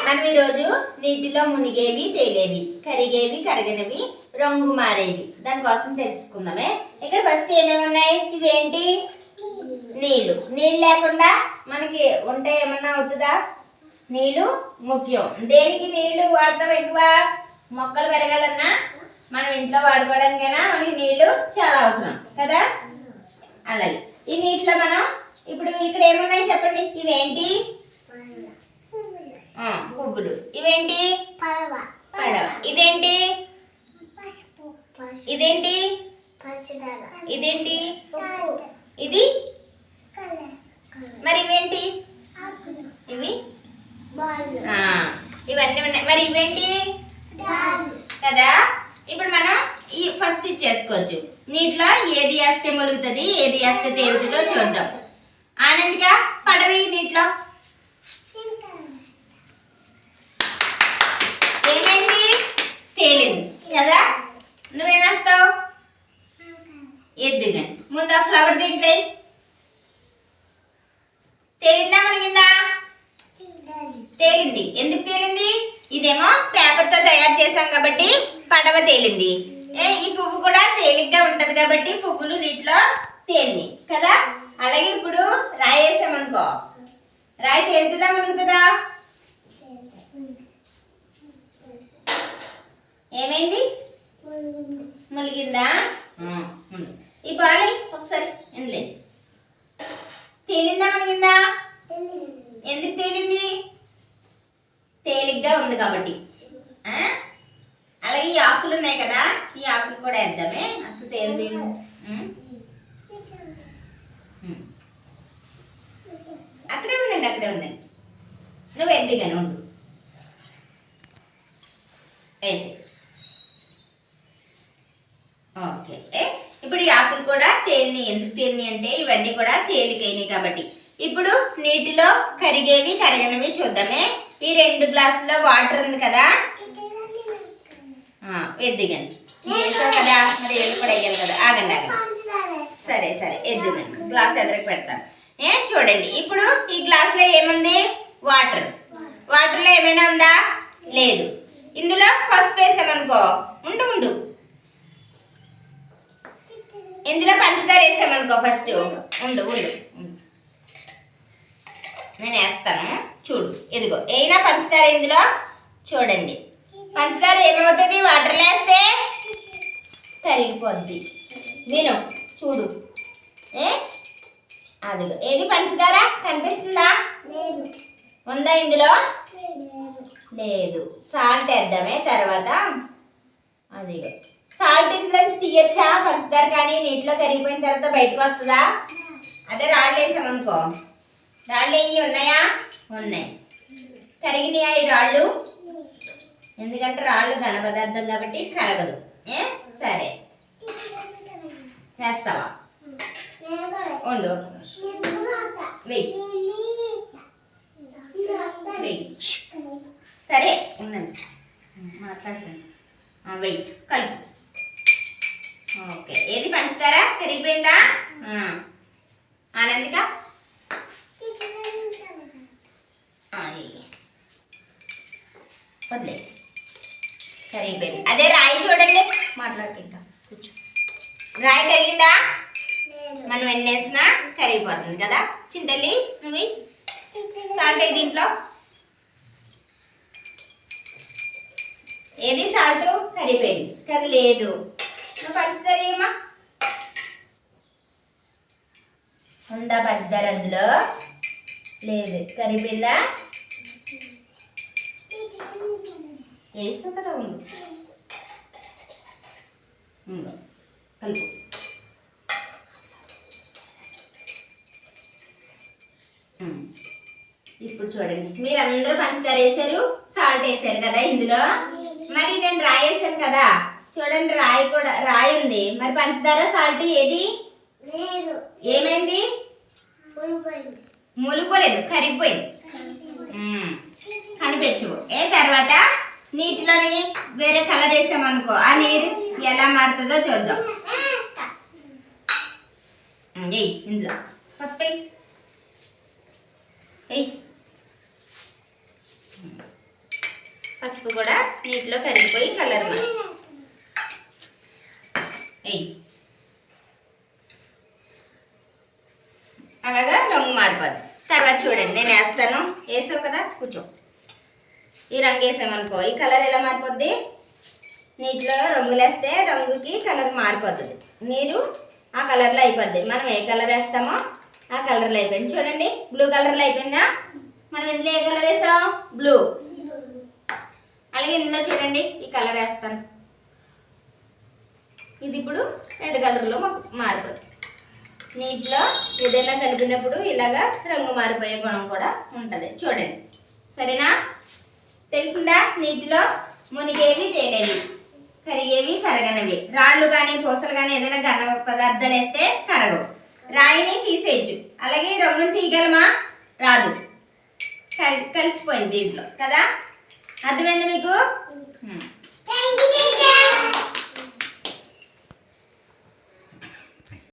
మనం ఈరోజు నీటిలో మునిగేవి తేలేవి, కరిగేవి కరగనివి, రంగు మారేవి దానికోసం తెలుసుకుందామే. ఇక్కడ ఫస్ట్ ఏమేమి ఉన్నాయి? ఇవేంటి? నీళ్లు. నీళ్ళు లేకుండా మనకి ఉంటే ఏమన్నా అవుతుందా? నీళ్లు ముఖ్యం. దేనికి నీళ్లు వాడతాం ఎక్కువ? మొక్కలు పెరగాలన్నా మనం ఇంట్లో వాడుకోవడానికైనా మనకి నీళ్లు చాలా అవసరం కదా. అలాగే ఈ నీటిలో మనం ఇప్పుడు ఇక్కడ ఏమున్నాయి చెప్పండి. ఇవేంటి? పువ్వులు. ఇవేంటి? పడవ. ఇదేంటి? ఇదేంటి? ఇదేంటి? ఇది మరి ఇవేంటి? ఇవి ఇవన్నీ ఉన్నాయి. మరి ఇవేంటి కదా. ఇప్పుడు మనం ఈ ఫస్ట్ చేసుకోవచ్చు. నీటిలో ఏది వేస్తే మొలుగుతుంది, ఏది వేస్తే తేలుతుందో చూద్దాం. ఆనందిగా పడవి నీటిలో. ఏమైంది? తేలింది కదా. నువ్వేం వేస్తావు? ఎద్దుగా. ముందు ఆ ఫ్లవర్ దీంట్లో తేలిందా మనకిందా? తేలింది. ఎందుకు తేలింది? ఇదేమో పేపర్తో తయారు చేసాం కాబట్టి పడవ తేలింది. ఈ పువ్వు కూడా తేలిగ్గా ఉంటది కాబట్టి పువ్వులు నీటిలో తేలింది కదా. అలాగే ఇప్పుడు రాయి వేసామనుకో, రాయి తేలుతుందా మునుగుతుందా? ఏమైంది? ములిగిందా? ఈ బాలి ఒకసారి ఎందులే. తేలిందా మునిగిందా? ఎందుకు తేలింది? తేలిగ్గా ఉంది కాబట్టి. అలాగే ఈ ఆకులు ఉన్నాయి కదా, ఈ ఆకులు కూడా వేద్దామే. అసలు తేలింది. అక్కడే ఉండండి, అక్కడే ఉండండి. నువ్వు ఎద్దిగానే ఉండు. ఓకే. ఇప్పుడు ఈ ఆకులు కూడా తేలిని. ఎందుకు తేలిని అంటే ఇవన్నీ కూడా తేలికైనవి కాబట్టి. ఇప్పుడు నీటిలో కరిగేవి కరగనివి చూద్దామే. ఈ 2 గ్లాసుల్లో వాటర్ ఉంది కదా, ఎద్దుగండి. వేసావు కదా, మరి ఎల్లు కూడా వేయాలి కదా. ఆగండి ఆగండి. సరే సరే ఎద్దుగండి. గ్లాస్ ఎదురుకు పెడతాను. చూడండి ఇప్పుడు ఈ గ్లాసులో ఏముంది? వాటర్. వాటర్లో ఏమైనా ఉందా? లేదు. ఇందులో పసుపు వేసామనుకో, ఉండు ఉండు. ఇందులో పంచదార వేసామనుకో, ఫస్ట్ ఉండు ఉండు. నేను వేస్తాను చూడు. ఇదిగో అయినా పంచదార ఇందులో. చూడండి పంచదార ఏమవుతుంది? వాటర్లో వేస్తే కరిగిపోద్ది. విను చూడు. అదిగో ఏది పంచదార కనిపిస్తుందా? ఉందా ఇందులో? లేదు. సాల్ట్ వేద్దామే తర్వాత. అదిగో సాల్ట్ ఇందులో తీయచ్చా? పంచదార కానీ నీటిలో కరిగిపోయిన తర్వాత బయటకు వస్తుందా? అదే రాళ్ళు వేసామనుకో, రాళ్ళు ఇవి ఉన్నాయా? ఉన్నాయి. కరిగినాయా ఈ రాళ్ళు? ఎందుకంటే రాళ్ళు ఘన పదార్థం కాబట్టి కరగదు. సరే వేస్తావా? ఉండు. సరే ఉండండి, మాట్లాడుతాను. వెయ్యి కలుపు. ఓకే. ఏది పంచదారా కరిగిపోయిందా? ఆనందిక వదిలే. కరిగిపోయింది. అదే రాయి చూడండి. మాట్లాడుతూ ఇంకా కూర్చో. రాయి కరిగిందా? మనం ఎన్ని వేసినా కరిగిపోతుంది కదా. చింతల్లి నువ్వు సాల్ట్ అయ్యి దీంట్లో. ఏది సాల్ట్ కరిగిపోయింది కదా. లేదు. నువ్వు పంచదార ఏమా ఉందా? పంచదార అందులో లేదు. కరిగిపోయిందా? వేస్తాం కదా. ఉండు కలుపు. ఇప్పుడు చూడండి, మీరందరూ పంచదార వేసారు, సాల్ట్ వేసారు కదా ఇందులో. మరి నేను రాయి వేసాను కదా. చూడండి రాయి కూడా, రాయి ఉంది. మరి పంచదార సాల్ట్ ఏది? ఏమైంది? ములిపోలేదు, కరిగిపోయింది. కనిపించు. తర్వాత నీటిలోని వేరే కలర్ వేసామనుకో, ఆ నీరు ఎలా మారుతుందో చూద్దాం. ఇందులో పసుపు పసుపు కూడా నీటిలో కరిగిపోయి కలర్ అలాగా రంగు మారిపోద్ది. తర్వాత చూడండి నేను వేస్తాను. వేసావు కదా, కూర్చో. ఈ రంగు వేసామనుకో ఈ కలర్ ఎలా మారిపోద్ది? నీటిలో రంగులు వేస్తే రంగుకి కలర్ మారిపోతుంది. నీరు ఆ కలర్లో అయిపోద్ది. మనం ఏ కలర్ వేస్తామో ఆ కలర్లో అయిపోయింది. చూడండి బ్లూ కలర్లో అయిపోయిందా? మనం ఇందులో ఏ కలర్ వేసాం? బ్లూ. అలాగే ఇందులో చూడండి ఈ కలర్ వేస్తాను. ఇది ఇప్పుడు రెడ్ కలర్లో మారిపోతుంది. నీటిలో ఏదైనా కలిపినప్పుడు ఇలాగా రంగు మారిపోయే గుణం కూడా ఉంటుంది. చూడండి, సరేనా? తెలిసిందా? నీటిలో మునిగేవి తేలేవి, కరిగేవి కరగనివి. రాళ్ళు కానీ పూసలు కానీ ఏదైనా ఘన పదార్థాలు వేస్తే కరగవు. రాయిని తీసేయచ్చు. అలాగే రంగుని తీయగలమా? రాదు, కలిసిపోయింది దీంట్లో కదా. అర్థమైంది?